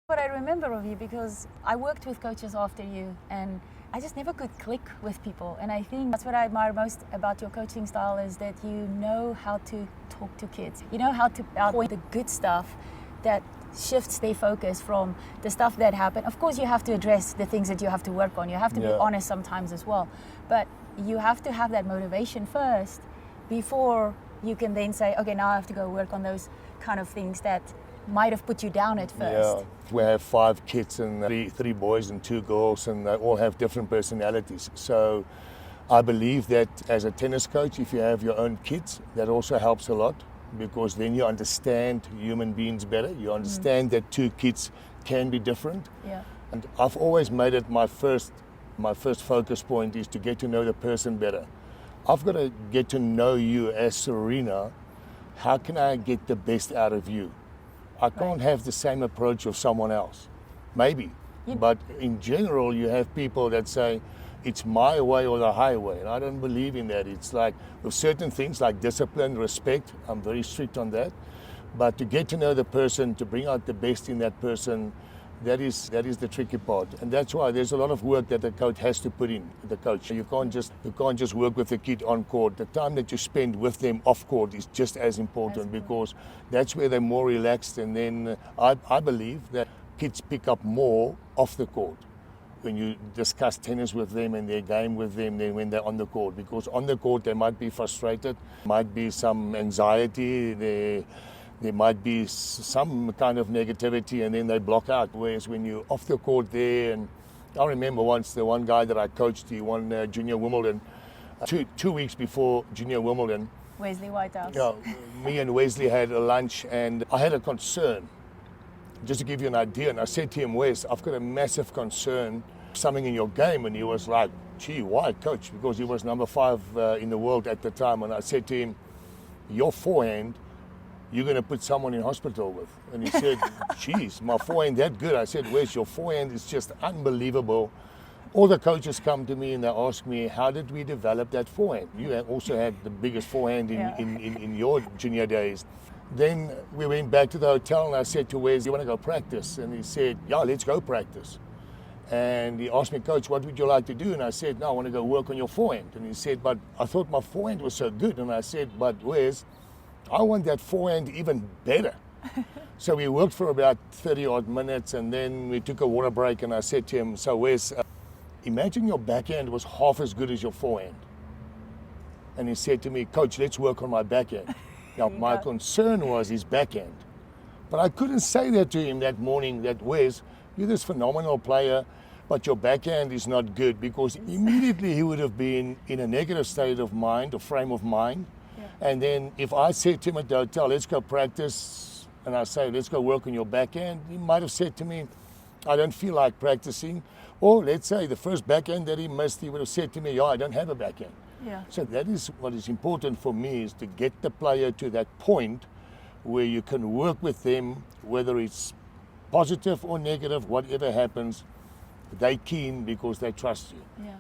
What I remember of you, because I worked with coaches after you and I just never could click with people, and I think that's what I admire most about your coaching style, is that you know how to talk to kids. You know how to point the good stuff that shifts their focus from the stuff that happened. Of course, you have to address the things that you have to work on. You have to be honest sometimes as well, but you have to have that motivation first before you can then say, okay, now I have to go work on those kind of things that might have put you down at first. Yeah, we have 5 kids and three boys and 2 girls, and they all have different personalities. So I believe that as a tennis coach, if you have your own kids, that also helps a lot, because then you understand human beings better. You understand that 2 kids can be different. Yeah. And I've always made it my first focus point is to get to know the person better. I've got to get to know you as Surina. How can I get the best out of you? I can't have the same approach of someone else. Maybe. But in general, you have people that say, it's my way or the highway. And I don't believe in that. It's like, with certain things like discipline, respect, I'm very strict on that. But to get to know the person, to bring out the best in that person, that is the tricky part. And that's why there's a lot of work that the coach has to put in, the coach. You can't just work with the kid on court. The time that you spend with them off court is just as important, because that's where they're more relaxed. And then I believe that kids pick up more off the court when you discuss tennis with them and their game with them than when they're on the court. Because on the court they might be frustrated, might be some anxiety, there might be some kind of negativity, and then they block out. Whereas when you're off the court there, and I remember once the one guy that I coached, he won Junior Wimbledon, two weeks before Junior Wimbledon. Wesley Whitehouse. Yeah, me and Wesley had a lunch, and I had a concern, just to give you an idea. And I said to him, Wes, I've got a massive concern, something in your game. And he was like, gee, why, coach? Because he was number 5 in the world at the time. And I said to him, your forehand, you're going to put someone in hospital with. And he said, geez, my forehand that good. I said, Wes, your forehand is just unbelievable. All the coaches come to me and they ask me, how did we develop that forehand? You also had the biggest forehand in your junior days. Then we went back to the hotel and I said to Wes, you want to go practice? And he said, yeah, let's go practice. And he asked me, coach, what would you like to do? And I said, no, I want to go work on your forehand. And he said, but I thought my forehand was so good. And I said, but Wes, I want that forehand even better. So we worked for about 30 odd minutes, and then we took a water break, and I said to him, so Wes, imagine your backhand was half as good as your forehand. And he said to me, coach, let's work on my backhand. Now, my concern was his backhand. But I couldn't say that to him that morning, that Wes, you're this phenomenal player, but your backhand is not good, because immediately he would have been in a negative state of mind, or frame of mind. And then if I said to him at the hotel, let's go practice, and I say, let's go work on your backhand, he might have said to me, I don't feel like practicing. Or let's say the first backhand that he missed, he would have said to me, yeah, I don't have a backhand. Yeah. So that is what is important for me, is to get the player to that point where you can work with them, whether it's positive or negative, whatever happens, they're keen because they trust you. Yeah.